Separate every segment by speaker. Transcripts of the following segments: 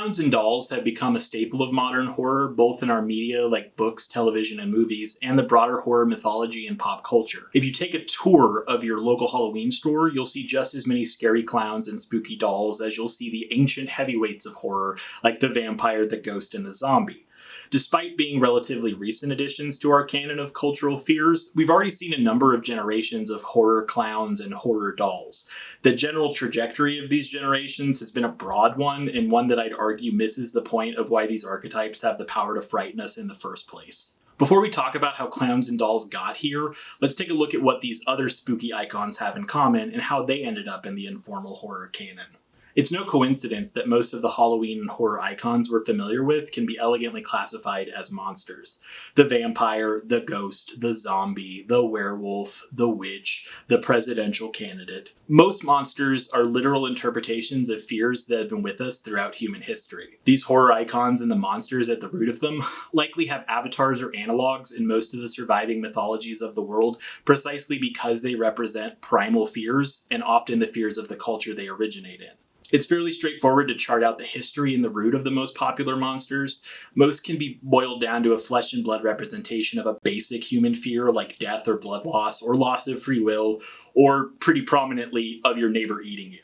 Speaker 1: Clowns and dolls have become a staple of modern horror, both in our media like books, television, and movies, and the broader horror mythology and pop culture. If you take a tour of your local Halloween store, you'll see just as many scary clowns and spooky dolls as you'll see the ancient heavyweights of horror like the vampire, the ghost, and the zombie. Despite being relatively recent additions to our canon of cultural fears, we've already seen a number of generations of horror clowns and horror dolls. The general trajectory of these generations has been a broad one, and one that I'd argue misses the point of why these archetypes have the power to frighten us in the first place. Before we talk about how clowns and dolls got here, let's take a look at what these other spooky icons have in common and how they ended up in the informal horror canon. It's no coincidence that most of the Halloween and horror icons we're familiar with can be elegantly classified as monsters. The vampire, the ghost, the zombie, the werewolf, the witch, the presidential candidate. Most monsters are literal interpretations of fears that have been with us throughout human history. These horror icons and the monsters at the root of them likely have avatars or analogs in most of the surviving mythologies of the world, precisely because they represent primal fears and often the fears of the culture they originate in. It's fairly straightforward to chart out the history and the root of the most popular monsters. Most can be boiled down to a flesh and blood representation of a basic human fear like death or blood loss or loss of free will, or pretty prominently of your neighbor eating you.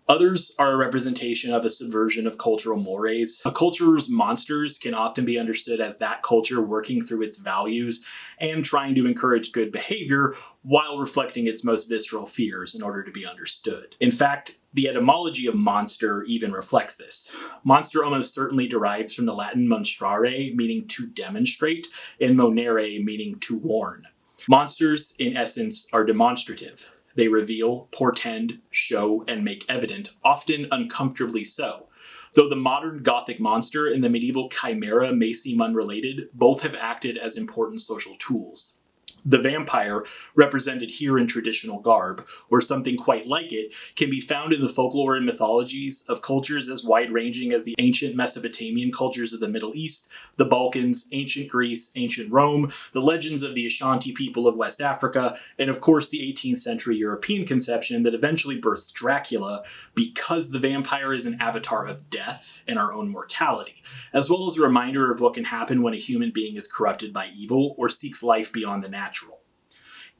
Speaker 1: Others are a representation of a subversion of cultural mores. A culture's monsters can often be understood as that culture working through its values and trying to encourage good behavior while reflecting its most visceral fears in order to be understood. In fact, the etymology of monster even reflects this. Monster almost certainly derives from the Latin monstrare, meaning to demonstrate, and monere, meaning to warn. Monsters, in essence, are demonstrative. They reveal, portend, show, and make evident, often uncomfortably so. Though the modern Gothic monster and the medieval chimera may seem unrelated, both have acted as important social tools. The vampire, represented here in traditional garb, or something quite like it, can be found in the folklore and mythologies of cultures as wide-ranging as the ancient Mesopotamian cultures of the Middle East, the Balkans, ancient Greece, ancient Rome, the legends of the Ashanti people of West Africa, and of course the 18th century European conception that eventually birthed Dracula, because the vampire is an avatar of death and our own mortality, as well as a reminder of what can happen when a human being is corrupted by evil or seeks life beyond the natural.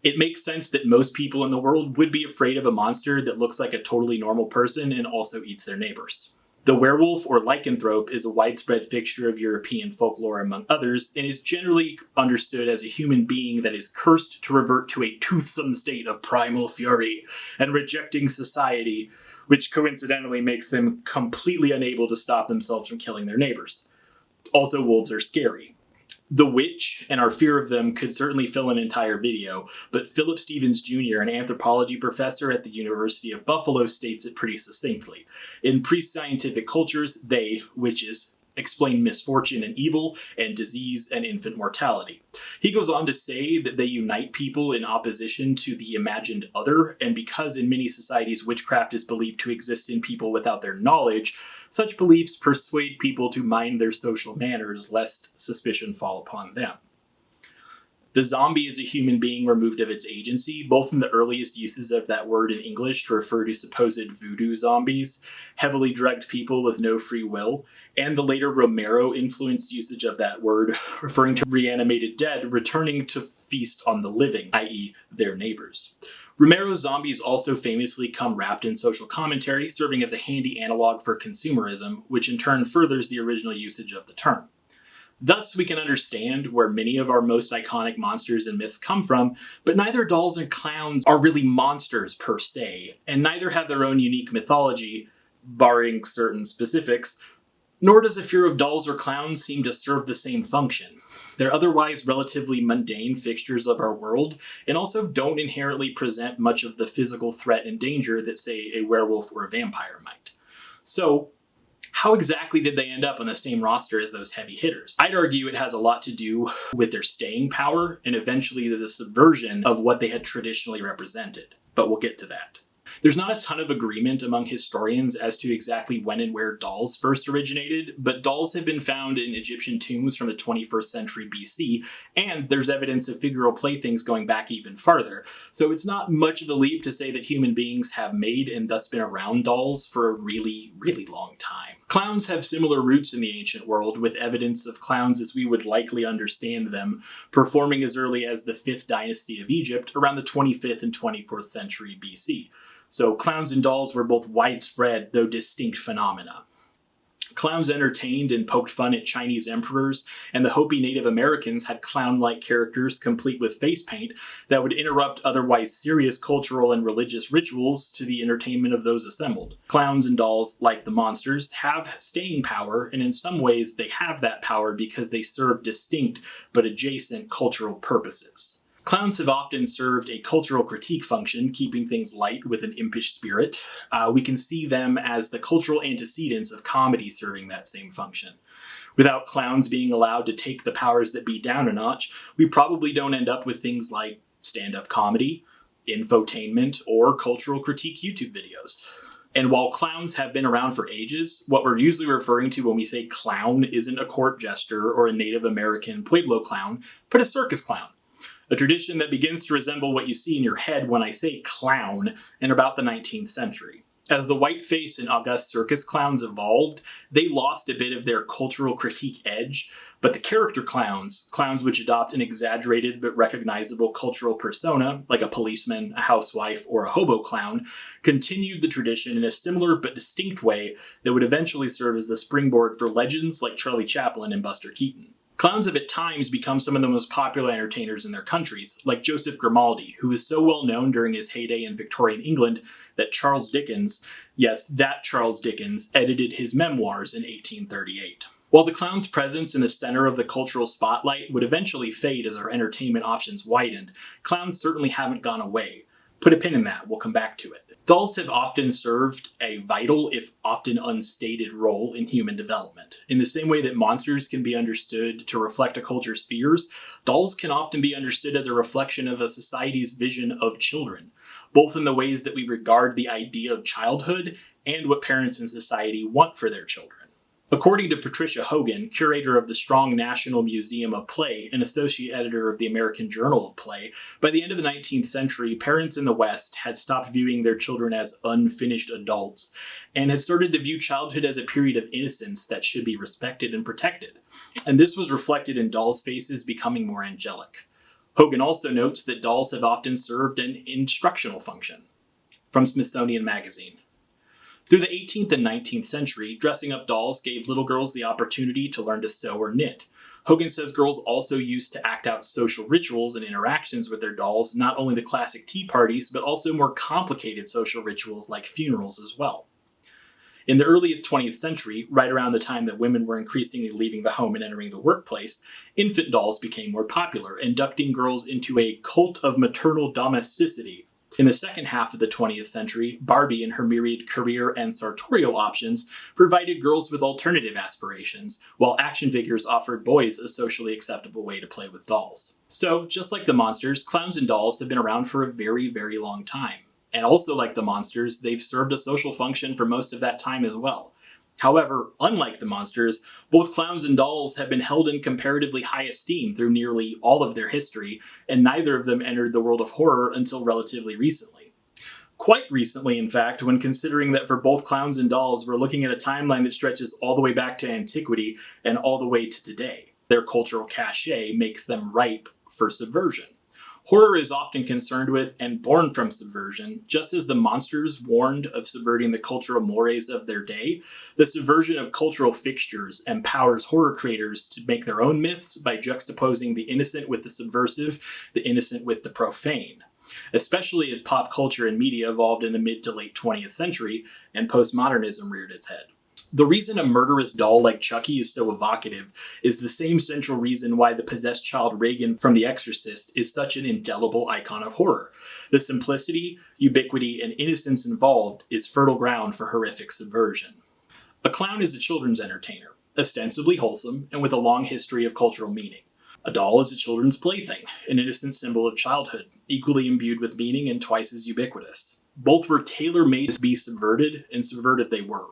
Speaker 1: It makes sense that most people in the world would be afraid of a monster that looks like a totally normal person and also eats their neighbors. The werewolf or lycanthrope is a widespread fixture of European folklore among others, and is generally understood as a human being that is cursed to revert to a toothsome state of primal fury and rejecting society, which coincidentally makes them completely unable to stop themselves from killing their neighbors. Also, wolves are scary. The witch and our fear of them could certainly fill an entire video, but Philip Stevens Jr., an anthropology professor at the University of Buffalo, states it pretty succinctly. In pre-scientific cultures, they, witches, explain misfortune and evil, and disease and infant mortality. He goes on to say that they unite people in opposition to the imagined other, and because in many societies witchcraft is believed to exist in people without their knowledge, such beliefs persuade people to mind their social manners lest suspicion fall upon them. The zombie is a human being removed of its agency, both in the earliest uses of that word in English to refer to supposed voodoo zombies, heavily drugged people with no free will, and the later Romero-influenced usage of that word, referring to reanimated dead returning to feast on the living, i.e. their neighbors. Romero's zombies also famously come wrapped in social commentary, serving as a handy analog for consumerism, which in turn furthers the original usage of the term. Thus, we can understand where many of our most iconic monsters and myths come from, but neither dolls and clowns are really monsters per se, and neither have their own unique mythology, barring certain specifics, nor does a fear of dolls or clowns seem to serve the same function. They're otherwise relatively mundane fixtures of our world, and also don't inherently present much of the physical threat and danger that, say, a werewolf or a vampire might. So, how exactly did they end up on the same roster as those heavy hitters? I'd argue it has a lot to do with their staying power and eventually the subversion of what they had traditionally represented. But we'll get to that. There's not a ton of agreement among historians as to exactly when and where dolls first originated, but dolls have been found in Egyptian tombs from the 21st century BC, and there's evidence of figural playthings going back even farther. So it's not much of a leap to say that human beings have made and thus been around dolls for a really, really long time. Clowns have similar roots in the ancient world, with evidence of clowns as we would likely understand them performing as early as the 5th dynasty of Egypt around the 25th and 24th century BC. So clowns and dolls were both widespread, though distinct phenomena. Clowns entertained and poked fun at Chinese emperors, and the Hopi Native Americans had clown-like characters complete with face paint that would interrupt otherwise serious cultural and religious rituals to the entertainment of those assembled. Clowns and dolls, like the monsters, have staying power, and in some ways they have that power because they serve distinct but adjacent cultural purposes. Clowns have often served a cultural critique function, keeping things light with an impish spirit. We can see them as the cultural antecedents of comedy serving that same function. Without clowns being allowed to take the powers that be down a notch, we probably don't end up with things like stand-up comedy, infotainment, or cultural critique YouTube videos. And while clowns have been around for ages, what we're usually referring to when we say clown isn't a court jester or a Native American Pueblo clown, but a circus clown. A tradition that begins to resemble what you see in your head when I say clown in about the 19th century. As the whiteface and august circus clowns evolved, they lost a bit of their cultural critique edge, but the character clowns, clowns which adopt an exaggerated but recognizable cultural persona, like a policeman, a housewife, or a hobo clown, continued the tradition in a similar but distinct way that would eventually serve as the springboard for legends like Charlie Chaplin and Buster Keaton. Clowns have at times become some of the most popular entertainers in their countries, like Joseph Grimaldi, who was so well known during his heyday in Victorian England that Charles Dickens, yes, that Charles Dickens, edited his memoirs in 1838. While the clown's presence in the center of the cultural spotlight would eventually fade as our entertainment options widened, clowns certainly haven't gone away. Put a pin in that, we'll come back to it. Dolls have often served a vital, if often unstated, role in human development. In the same way that monsters can be understood to reflect a culture's fears, dolls can often be understood as a reflection of a society's vision of children, both in the ways that we regard the idea of childhood and what parents in society want for their children. According to Patricia Hogan, curator of the Strong National Museum of Play and associate editor of the American Journal of Play, by the end of the 19th century, parents in the West had stopped viewing their children as unfinished adults and had started to view childhood as a period of innocence that should be respected and protected. And this was reflected in dolls' faces becoming more angelic. Hogan also notes that dolls have often served an instructional function. From Smithsonian Magazine. Through the 18th and 19th century, dressing up dolls gave little girls the opportunity to learn to sew or knit. Hogan says girls also used to act out social rituals and interactions with their dolls, not only the classic tea parties, but also more complicated social rituals like funerals as well. In the early 20th century, right around the time that women were increasingly leaving the home and entering the workplace, infant dolls became more popular, inducting girls into a cult of maternal domesticity. In the second half of the 20th century, Barbie and her myriad career and sartorial options provided girls with alternative aspirations, while action figures offered boys a socially acceptable way to play with dolls. So, just like the monsters, clowns and dolls have been around for a very, very long time. And also like the monsters, they've served a social function for most of that time as well. However, unlike the monsters, both clowns and dolls have been held in comparatively high esteem through nearly all of their history, and neither of them entered the world of horror until relatively recently. Quite recently, in fact, when considering that for both clowns and dolls, we're looking at a timeline that stretches all the way back to antiquity and all the way to today. Their cultural cachet makes them ripe for subversion. Horror is often concerned with and born from subversion, just as the monsters warned of subverting the cultural mores of their day. The subversion of cultural fixtures empowers horror creators to make their own myths by juxtaposing the innocent with the subversive, the innocent with the profane. Especially as pop culture and media evolved in the mid to late 20th century and postmodernism reared its head. The reason a murderous doll like Chucky is so evocative is the same central reason why the possessed child Regan from The Exorcist is such an indelible icon of horror. The simplicity, ubiquity, and innocence involved is fertile ground for horrific subversion. A clown is a children's entertainer, ostensibly wholesome and with a long history of cultural meaning. A doll is a children's plaything, an innocent symbol of childhood, equally imbued with meaning and twice as ubiquitous. Both were tailor-made to be subverted, and subverted they were.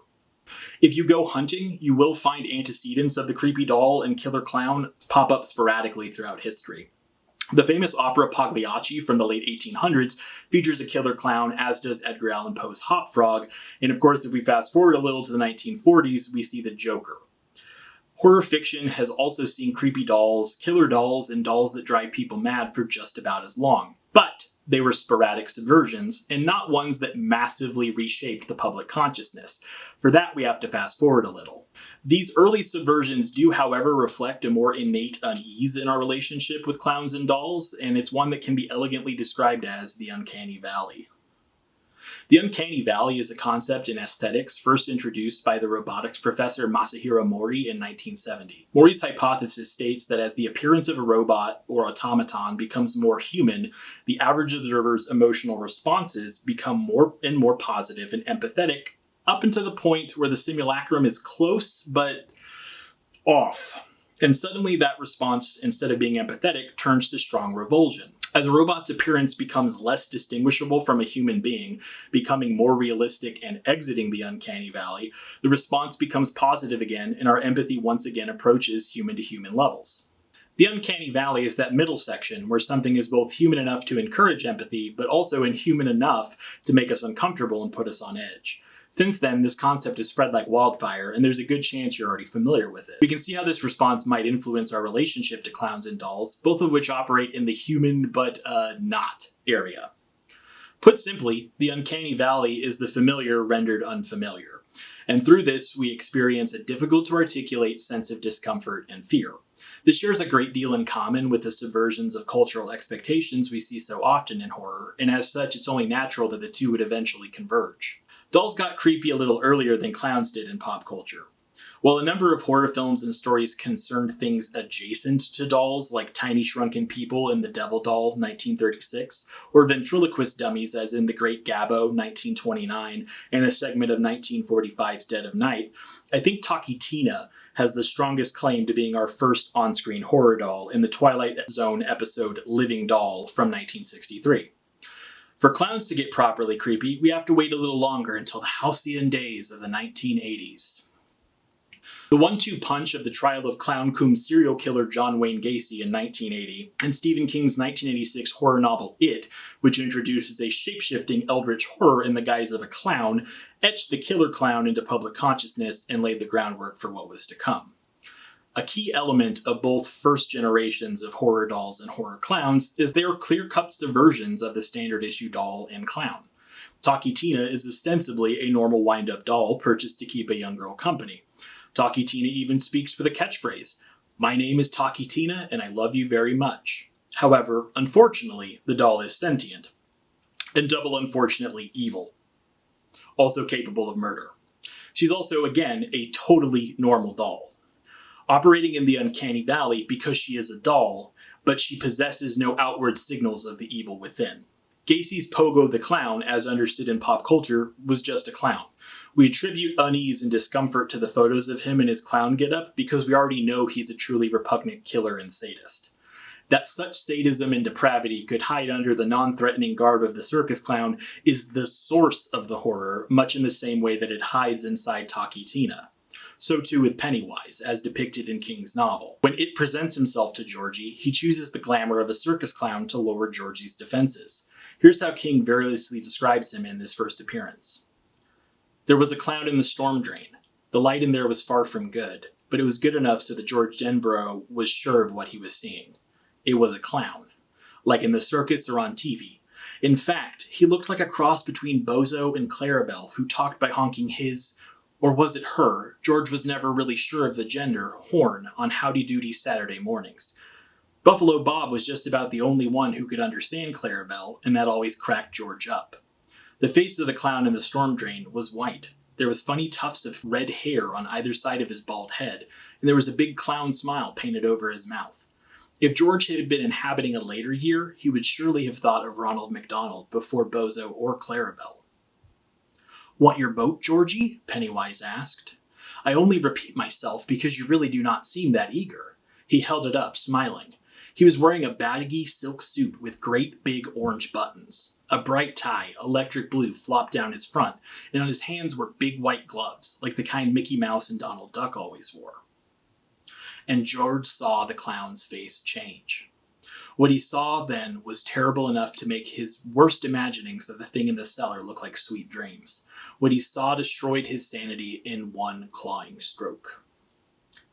Speaker 1: If you go hunting, you will find antecedents of the creepy doll and killer clown pop up sporadically throughout history. The famous opera Pagliacci from the late 1800s features a killer clown, as does Edgar Allan Poe's Hop Frog, and of course if we fast forward a little to the 1940s, we see the Joker. Horror fiction has also seen creepy dolls, killer dolls, and dolls that drive people mad for just about as long. But they were sporadic subversions, and not ones that massively reshaped the public consciousness. For that, we have to fast forward a little. These early subversions do, however, reflect a more innate unease in our relationship with clowns and dolls, and it's one that can be elegantly described as the uncanny valley. The uncanny valley is a concept in aesthetics first introduced by the robotics professor Masahiro Mori in 1970. Mori's hypothesis states that as the appearance of a robot or automaton becomes more human, the average observer's emotional responses become more and more positive and empathetic, up until the point where the simulacrum is close but off. And suddenly that response, instead of being empathetic, turns to strong revulsion. As a robot's appearance becomes less distinguishable from a human being, becoming more realistic and exiting the uncanny valley, the response becomes positive again and our empathy once again approaches human-to-human levels. The uncanny valley is that middle section where something is both human enough to encourage empathy, but also inhuman enough to make us uncomfortable and put us on edge. Since then, this concept has spread like wildfire, and there's a good chance you're already familiar with it. We can see how this response might influence our relationship to clowns and dolls, both of which operate in the human but not area. Put simply, the uncanny valley is the familiar rendered unfamiliar. And through this, we experience a difficult to articulate sense of discomfort and fear. This shares a great deal in common with the subversions of cultural expectations we see so often in horror, and as such, it's only natural that the two would eventually converge. Dolls got creepy a little earlier than clowns did in pop culture. While a number of horror films and stories concerned things adjacent to dolls, like Tiny Shrunken People in The Devil Doll, 1936, or ventriloquist dummies as in The Great Gabbo, 1929, and a segment of 1945's Dead of Night, I think Talkie Tina has the strongest claim to being our first on-screen horror doll in the Twilight Zone episode Living Doll from 1963. For clowns to get properly creepy, we have to wait a little longer until the halcyon days of the 1980s. The 1-2 punch of the trial of clown cum serial killer John Wayne Gacy in 1980, and Stephen King's 1986 horror novel It, which introduces a shape-shifting eldritch horror in the guise of a clown, etched the killer clown into public consciousness and laid the groundwork for what was to come. A key element of both first generations of horror dolls and horror clowns is they are clear-cut subversions of the standard issue doll and clown. Talkie Tina is ostensibly a normal wind-up doll purchased to keep a young girl company. Talkie Tina even speaks with a catchphrase, "My name is Talkie Tina and I love you very much." However, unfortunately, the doll is sentient. And double unfortunately evil. Also capable of murder. She's also, again, a totally normal doll. Operating in the uncanny valley because she is a doll, but she possesses no outward signals of the evil within. Gacy's Pogo the Clown, as understood in pop culture, was just a clown. We attribute unease and discomfort to the photos of him in his clown getup because we already know he's a truly repugnant killer and sadist. That such sadism and depravity could hide under the non-threatening garb of the circus clown is the source of the horror, much in the same way that it hides inside Talkie Tina. So too with Pennywise, as depicted in King's novel. When it presents himself to Georgie, he chooses the glamour of a circus clown to lower Georgie's defenses. Here's how King variously describes him in this first appearance. "There was a clown in the storm drain. The light in there was far from good, but it was good enough so that George Denborough was sure of what he was seeing. It was a clown. Like in the circus or on TV. In fact, he looked like a cross between Bozo and Clarabelle, who talked by honking his, or was it her, George was never really sure of the gender, horn on Howdy Doody Saturday mornings. Buffalo Bob was just about the only one who could understand Clarabelle, and that always cracked George up. The face of the clown in the storm drain was white. There was funny tufts of red hair on either side of his bald head, and there was a big clown smile painted over his mouth. If George had been inhabiting a later year, he would surely have thought of Ronald McDonald before Bozo or Clarabelle. "Want your boat, Georgie?" Pennywise asked. "I only repeat myself because you really do not seem that eager." He held it up, smiling. He was wearing a baggy silk suit with great big orange buttons. A bright tie, electric blue, flopped down his front, and on his hands were big white gloves, like the kind Mickey Mouse and Donald Duck always wore. And George saw the clown's face change. What he saw then was terrible enough to make his worst imaginings of the thing in the cellar look like sweet dreams. What he saw destroyed his sanity in one clawing stroke.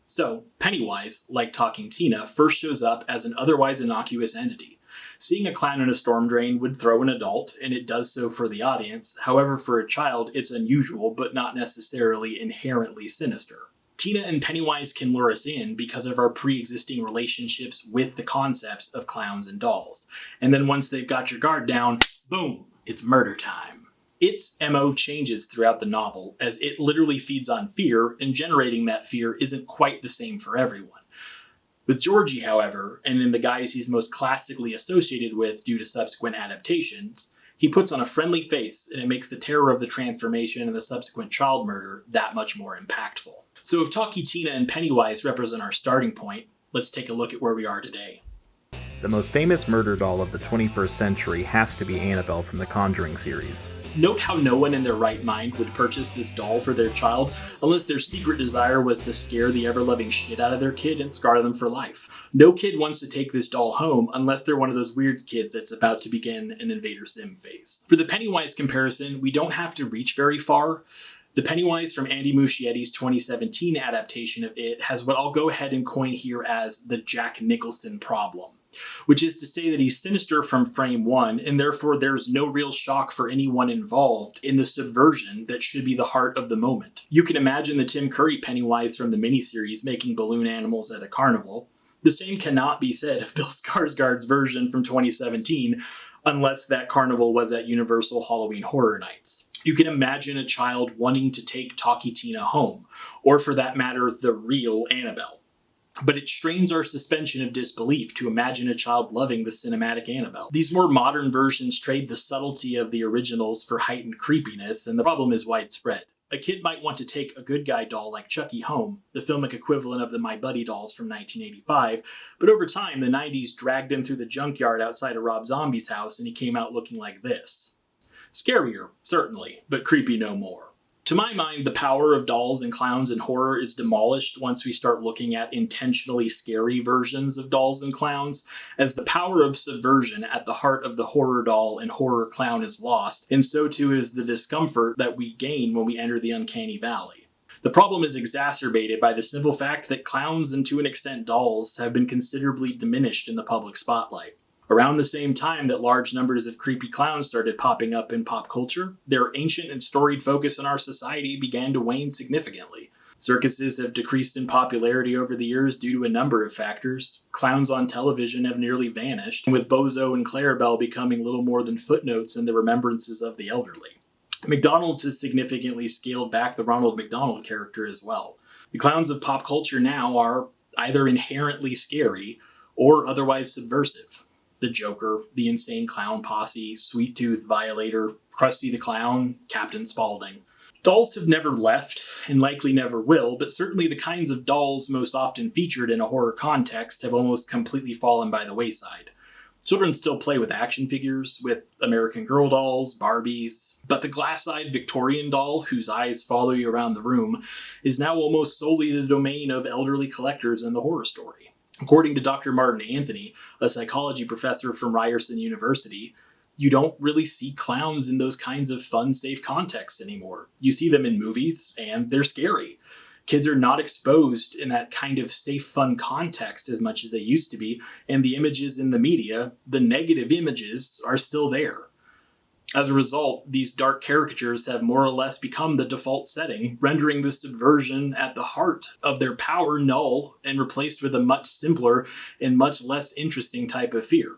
Speaker 1: So, Pennywise, like Talking Tina, first shows up as an otherwise innocuous entity. Seeing a clown in a storm drain would throw an adult, and it does so for the audience. However, for a child, it's unusual, but not necessarily inherently sinister. Tina and Pennywise can lure us in because of our pre-existing relationships with the concepts of clowns and dolls. And then once they've got your guard down, boom, it's murder time. Its MO changes throughout the novel, as it literally feeds on fear, and generating that fear isn't quite the same for everyone. With Georgie, however, and in the guys he's most classically associated with due to subsequent adaptations, he puts on a friendly face, and it makes the terror of the transformation and the subsequent child murder that much more impactful. So if Talkie Tina and Pennywise represent our starting point, let's take a look at where we are today.
Speaker 2: The most famous murder doll of the 21st century has to be Annabelle from the Conjuring series.
Speaker 1: Note how no one in their right mind would purchase this doll for their child unless their secret desire was to scare the ever-loving shit out of their kid and scar them for life. No kid wants to take this doll home unless they're one of those weird kids that's about to begin an Invader Sim phase. For the Pennywise comparison, we don't have to reach very far. The Pennywise from Andy Muschietti's 2017 adaptation of It has what I'll go ahead and coin here as the Jack Nicholson problem. Which is to say that he's sinister from frame one, and therefore there's no real shock for anyone involved in the subversion that should be the heart of the moment. You can imagine the Tim Curry Pennywise from the miniseries making balloon animals at a carnival. The same cannot be said of Bill Skarsgård's version from 2017, unless that carnival was at Universal Halloween Horror Nights. You can imagine a child wanting to take Talkie Tina home, or for that matter, the real Annabelle. But it strains our suspension of disbelief to imagine a child loving the cinematic Annabelle. These more modern versions trade the subtlety of the originals for heightened creepiness, and the problem is widespread. A kid might want to take a good guy doll like Chucky home, the filmic equivalent of the My Buddy dolls from 1985, but over time the 90s dragged him through the junkyard outside of Rob Zombie's house and he came out looking like this. Scarier, certainly, but creepy no more. To my mind, the power of dolls and clowns in horror is demolished once we start looking at intentionally scary versions of dolls and clowns, as the power of subversion at the heart of the horror doll and horror clown is lost, and so too is the discomfort that we gain when we enter the uncanny valley. The problem is exacerbated by the simple fact that clowns and to an extent dolls have been considerably diminished in the public spotlight. Around the same time that large numbers of creepy clowns started popping up in pop culture, their ancient and storied focus in our society began to wane significantly. Circuses have decreased in popularity over the years due to a number of factors. Clowns on television have nearly vanished, with Bozo and Clarabelle becoming little more than footnotes in the remembrances of the elderly. McDonald's has significantly scaled back the Ronald McDonald character as well. The clowns of pop culture now are either inherently scary or otherwise subversive. The Joker, the Insane Clown Posse, Sweet Tooth Violator, Krusty the Clown, Captain Spaulding. Dolls have never left, and likely never will, but certainly the kinds of dolls most often featured in a horror context have almost completely fallen by the wayside. Children still play with action figures, with American Girl dolls, Barbies, but the glass-eyed Victorian doll, whose eyes follow you around the room, is now almost solely the domain of elderly collectors in the horror story. According to Dr. Martin Anthony, a psychology professor from Ryerson University, you don't really see clowns in those kinds of fun, safe contexts anymore. You see them in movies, and they're scary. Kids are not exposed in that kind of safe, fun context as much as they used to be, and the images in the media, the negative images, are still there. As a result, these dark caricatures have more or less become the default setting, rendering the subversion at the heart of their power null and replaced with a much simpler and much less interesting type of fear.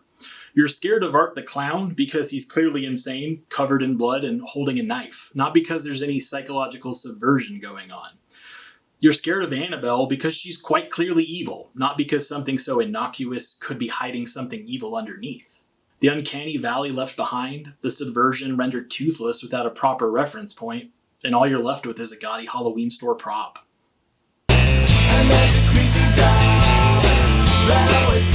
Speaker 1: You're scared of Art the Clown because he's clearly insane, covered in blood, and holding a knife, not because there's any psychological subversion going on. You're scared of Annabelle because she's quite clearly evil, not because something so innocuous could be hiding something evil underneath. The uncanny valley left behind, the subversion rendered toothless without a proper reference point, and all you're left with is a gaudy Halloween store prop. And there's a creepy doll that always